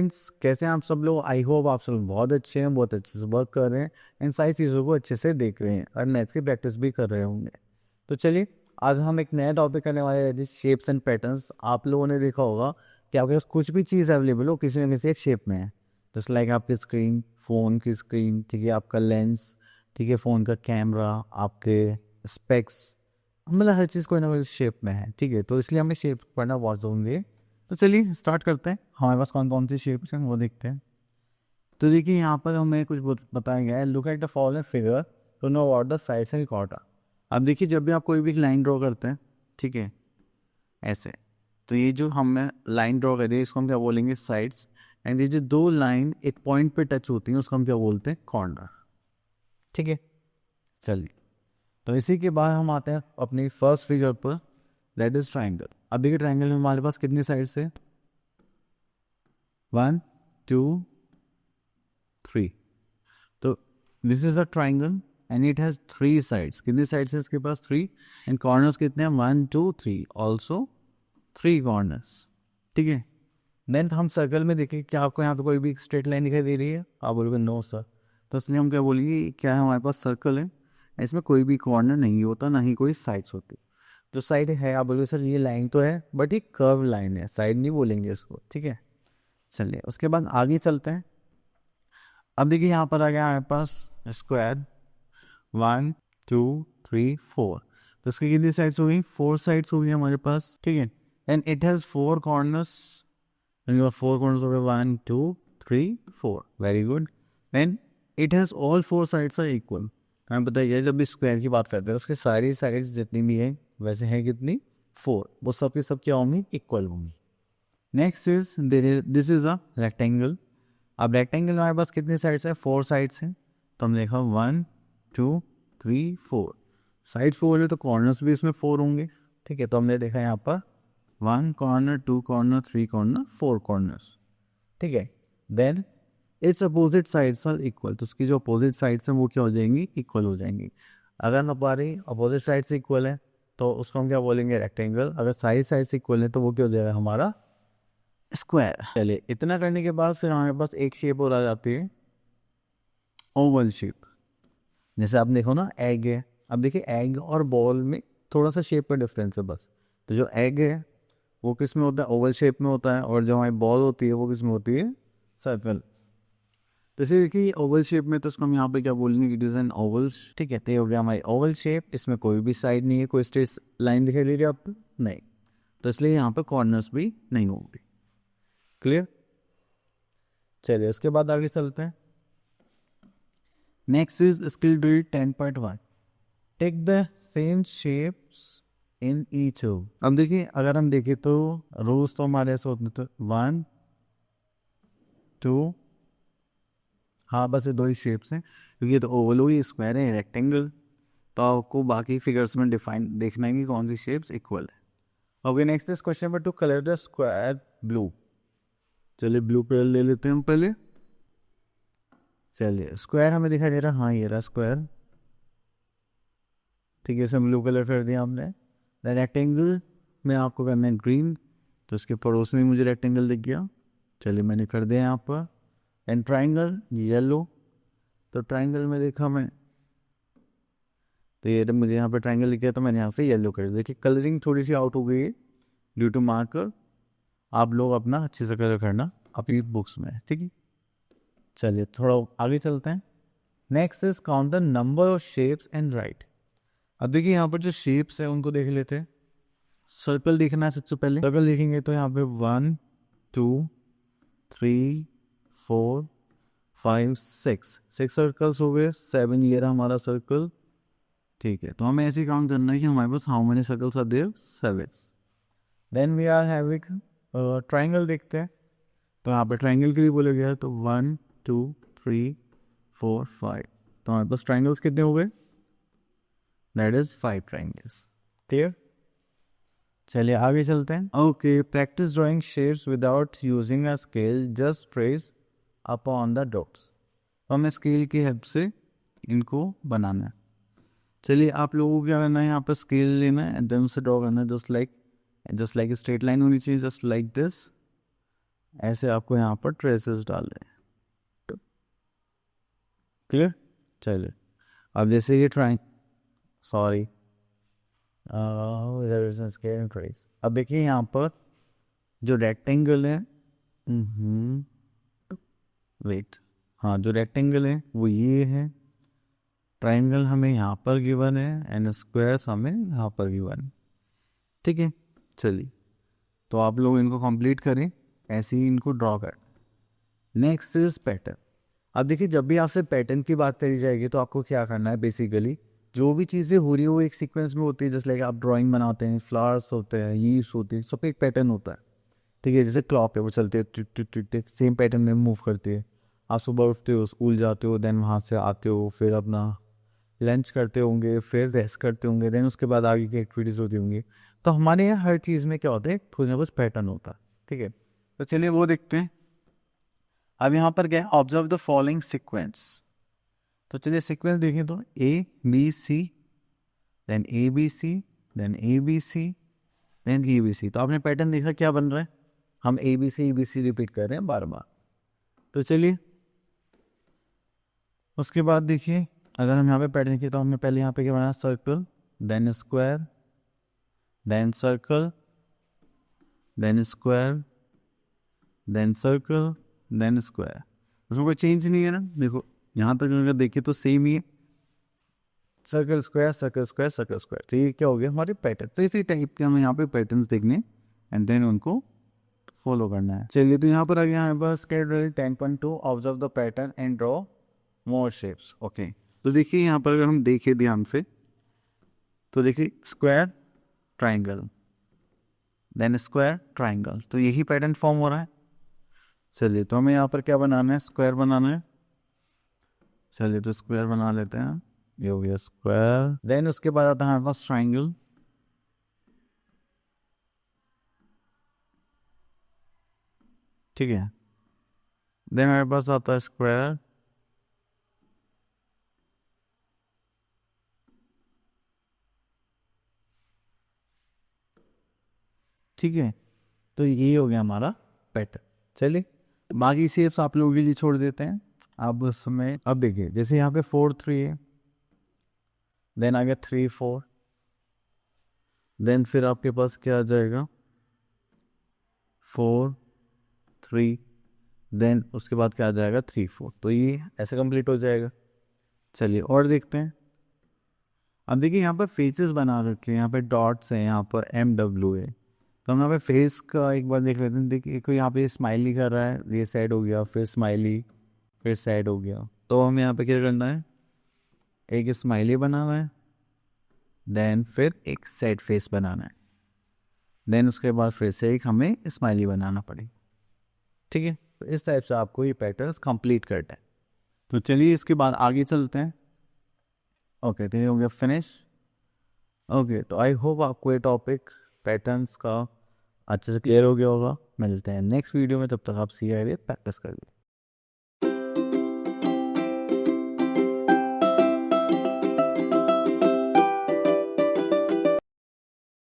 Students, कैसे हैं आप सब लोग? आई होप आप सब लोग बहुत अच्छे हैं, बहुत अच्छे से वर्क कर रहे हैं इन सारी चीज़ों को अच्छे से देख रहे हैं और मैथ्स की प्रैक्टिस भी कर रहे होंगे। तो चलिए, आज हम एक नया टॉपिक करने वाले हैं, शेप्स एंड पैटर्न्स। आप लोगों ने देखा होगा कि आपके पास कुछ भी चीज़ अवेलेबल हो, किसी न किसी एक शेप में है। जस्ट लाइक आपकी स्क्रीन, फ़ोन की स्क्रीन, ठीक है, आपका लेंस, ठीक है, फ़ोन का कैमरा, आपके स्पेक्स, मतलब हर चीज़ कोई ना कोई शेप में है, ठीक है। तो इसलिए हमें शेप पढ़ना बहुत ज़रूरी है। तो चलिए स्टार्ट करते हैं, हमारे पास कौन कौन सी शेप्स हैं वो देखते हैं। तो देखिए, यहाँ पर हमें कुछ बताया गया है। Look at the following figure to know what the sides and corner. अब देखिए, जब भी आप कोई भी लाइन ड्रॉ करते हैं, ठीक है, ऐसे, तो ये जो हमने लाइन ड्रॉ करी है इसको हम क्या बोलेंगे? साइड्स। एंड ये जो दो लाइन एक पॉइंट पे टच होती हैं उसको हम क्या बोलते हैं? कॉर्नर, ठीक है। चलिए, तो इसी के बाद हम आते हैं अपनी फर्स्ट फिगर पर, दैट इज ट्राइंगल। अब देखिए, ट्राइंगल में हमारे पास कितनी साइड्स है? 1 2 3। तो this is a triangle and it has 3 sides. कितनी साइड्स है इसके पास? 3। एंड कॉर्नर्स कितने हैं? 1 2 3, ऑल्सो 3 कॉर्नर्स, ठीक है। देन हम सर्कल में देखें, क्या आपको यहाँ पे कोई भी स्ट्रेट लाइन दिखाई दे रही है? आप बोलोगे नो सर। तो इसलिए हम क्या बोलेंगे, क्या है हमारे पास? सर्कल है, इसमें कोई भी कॉर्नर नहीं होता, ना ही कोई साइड्स होती। जो साइड है, आप बोलोगे सर ये लाइन तो है बट ये कर्व लाइन है, साइड नहीं बोलेंगे इसको, ठीक है। चलिए, उसके बाद आगे चलते हैं। अब देखिए, यहाँ पर आ गया हमारे पास स्क्वायर, 1 2 3 4। तो इसकी कितनी साइड्स हो गई? 4 साइड्स हो गई हमारे पास, ठीक है। And it has 4 corners. 4 corners हो गए, 1 2 3 4, very good. Then it has all 4 sides are equal. हमें बताइए, जब भी स्क्वायर की बात करते हैं उसकी सारी साइड्स जितनी भी हैं वैसे हैं कितनी? 4। वो सब की सब क्या होंगी? इक्वल होंगी। Next is this is a rectangle. अब रेक्टेंगल में हमारे पास कितनी साइड्स है? 4 साइड्स हैं। तो हमने देखा 1 2 3 4। साइड 4 है तो कॉर्नर्स भी इसमें 4 होंगे, ठीक है। तो हमने देखा यहाँ पर 1 कॉर्नर, 2 कॉर्नर, 3 कॉर्नर, 4 कॉर्नर्स, ठीक है। Then it's opposite sides are equal. तो उसकी जो अपोजिट साइड्स हैं वो क्या हो जाएंगी? इक्वल हो जाएंगी। अगर हमारी अपोजिट साइड्स इक्वल है तो उसको हम क्या बोलेंगे? रेक्टेंगल। अगर सारी साइड्स इक्वल है तो वो क्या हो जाएगा? हमारा स्क्वायर। चलिए, इतना करने के बाद फिर हमारे पास एक शेप और आ जाती है, ओवल शेप। जैसे आप देखो ना, एग है। अब देखिए, एग और बॉल में थोड़ा सा शेप का डिफरेंस है बस। तो जो एग है वो किस में होता है? ओवल शेप में होता है। और जो हमारी बॉल होती है वो किस में होती है? सर्कल। जैसे देखिए, ओवल शेप में तो इसको हम यहाँ पे क्या बोलेंगे? इट इज एन ओवल, ठीक है। तो ये हो गया हमारी ओवल शेप। इसमें कोई भी साइड नहीं है, कोई स्ट्रेट लाइन दिखाई दे रही है आपको? नहीं। तो इसलिए यहाँ पे कॉर्नर्स भी नहीं होंगे। क्लियर? चलिए, उसके बाद आगे चलते हैं। Next is skill drill 10.1। Take the same shapes in each row. अब देखिए, अगर हम देखें तो रोज तो हमारे ऐसे होते थे 1 2, हाँ बस ये 2 ही शेप्स हैं, क्योंकि ये तो ओवल हुई, स्क्वायर है, रेक्टेंगल। तो आपको बाकी फिगर्स में डिफाइन देखना है कि कौन सी शेप्स इक्वल है। Okay, next is question number 2, colour the square blue. चलिए, ब्लू कलर ले लेते हैं हम पहले। चलिए, स्क्वायर हमें दिखाई दे रहा, हाँ ये रहा स्क्वायर, ठीक है। इसे ब्लू कलर कर दिया हमने। द रेक्टेंगल में आपको करना है ग्रीन, तो इसके पड़ोस में मुझे रेक्टेंगल दिख गया। चलिए, मैंने कर दिया यहाँ पर। एंड ट्राइंगल येलो, तो ट्राइंगल में देखा मैं, तो ये मुझे यहाँ पर ट्राइंगल दिख गया तो मैंने यहाँ पे येलो कर दिया। देखिए, कलरिंग थोड़ी सी आउट हो गई है ड्यू टू मार्कर। आप लोग अपना अच्छे से कलर करना अपनी बुक्स में, ठीक है। चलिए, थोड़ा आगे चलते हैं। Next is count the number of shapes and right. अब देखिए, यहाँ पर जो शेप्स है उनको देख लेते हैं। सर्कल देखना है सबसे पहले। सर्कल देखेंगे तो यहाँ पे 1 2 3 4 5 6 सर्कल्स हो गए। 7 ये रहा हमारा सर्कल, ठीक है। तो हमें ऐसे काउंट करना है कि हमारे पास how many circles are there? 7। Then we are having triangle देखते हैं। तो यहाँ पे ट्राइंगल के लिए बोला गया है, तो 1 2 3 4 5। तो हमारे पास ट्राइंगल्स कितने हो गए? That is 5 triangles. क्लियर? चलिए, आगे चलते हैं। Okay, practice drawing shapes without using a scale, just trace upon the dots. तो हमें स्केल की हेल्प से इनको बनाना है। चलिए, आप लोगों को क्या करना है? यहाँ पर स्केल लेना है एंड देन उसे ड्रॉ करना है, जस्ट लाइक स्ट्रेट लाइन होनी चाहिए, जस्ट लाइक दिस। ऐसे आपको यहाँ पर ट्रेसेस डालने हैं। क्लियर? चलिए अब जैसे ये ट्राइंग सॉरी ट्रेस, अब देखिए यहाँ पर जो रेक्टेंगल है, वेट, हाँ जो रेक्टेंगल है वो ये है, ट्राइंगल हमें यहाँ पर गिवन है एंड स्क्वायर्स हमें यहाँ पर गिवन है। ठीक है, चलिए तो आप लोग इनको कंप्लीट करें, ऐसे ही इनको ड्रॉ कर। Next is pattern. अब देखिए जब भी आपसे पैटर्न की बात करी जाएगी तो आपको क्या करना है, बेसिकली जो भी चीज़ें हो रही है वो एक सीक्वेंस में होती है। जैसे लाइक आप ड्राइंग बनाते हैं, फ्लावर्स होते हैं, यीस्ट होती है, सब पे एक पैटर्न होता है। ठीक है, जैसे क्लॉक है वो चलती है टिक टिक टिक टिक, सेम पैटर्न में मूव करती है। आप सुबह उठते हो, स्कूल जाते हो, देन वहाँ से आते हो, फिर अपना लंच करते होंगे, फिर रेस्ट करते होंगे, देन उसके बाद आगे की एक्टिविटीज़ होती होंगी। तो हमारे यहाँ हर चीज़ में क्या होता है, कुछ ना कुछ पैटर्न होता है। ठीक है, तो चलिए वो देखते हैं। अब यहाँ पर क्या है, ऑब्जर्व द फॉलोइंग सीक्वेंस। तो चलिए सीक्वेंस देखें तो A B C, then A B C, then A B C, then A B C. तो आपने पैटर्न देखा क्या बन रहा है, हम ए बी सी रिपीट कर रहे हैं बार बार। तो चलिए उसके बाद देखिए, अगर हम यहाँ पे पैटर्न देखिए तो हमने पहले यहाँ पे क्या बनाया, circle, then square, then circle, then square, then circle, then square. उसमें कोई चेंज नहीं है ना, देखो यहाँ तक अगर देखिए तो सेम ही है, circle square circle square circle square. तो ये क्या हो गया हमारे पैटर्न। तो इसी टाइप के हमें यहाँ पे पैटर्न्स देखने एंड देन उनको फॉलो करना है। चलिए तो यहाँ पर आ गया हमारे पास category 10.2 observe the pattern and draw more shapes. Okay, तो देखिए यहाँ पर अगर हम देखें ध्यान से तो देखिए square triangle, then square triangle, तो यही पैटर्न फॉर्म हो रहा है। चलिए तो हमें यहाँ पर क्या बनाना है, स्क्वायर बनाना है। चलिए तो स्क्वायर बना लेते हैं, ये हो गया स्क्वायर। देन उसके बाद आता है हमारे पास ट्राइंगल, ठीक है। देन हमारे पास आता है स्क्वायर, ठीक है। तो ये हो गया हमारा पैटर्न। चलिए बाकी शेप्स आप लोगों के लिए छोड़ देते हैं। अब उसमें अब देखिए जैसे यहाँ पे 4 3 है, देन आ गया 3 4, देन फिर आपके पास क्या आ जाएगा 4 3, देन उसके बाद क्या आ जाएगा 3 4। तो ये ऐसे कंप्लीट हो जाएगा। चलिए और देखते हैं। अब देखिए यहाँ पर फेसेस बना रखे हैं, यहाँ पे डॉट्स हैं, यहाँ पर MW है। तो हम यहाँ पे फेस का एक बार देख लेते हैं। देखिए कोई यहाँ पे स्माइली कर रहा है, ये साइड हो गया, फिर स्माइली, फिर साइड हो गया। तो हमें यहाँ पे क्या करना है, एक स्माइली बनाना है, देन फिर एक सैड फेस बनाना है, देन उसके बाद फिर से एक हमें स्माइली बनाना पड़ेगा। ठीक है, तो इस टाइप से आपको ये पैटर्न्स कंप्लीट करना है। तो चलिए इसके बाद आगे चलते हैं। ओके, तो ये हो गया फिनिश। ओके, तो आई होप आपको ये टॉपिक पैटर्न्स का अच्छे से क्लियर हो गया होगा। मिलते हैं नेक्स्ट वीडियो में, तब तक आप सी आई प्रैक्टिस कर लीजिए।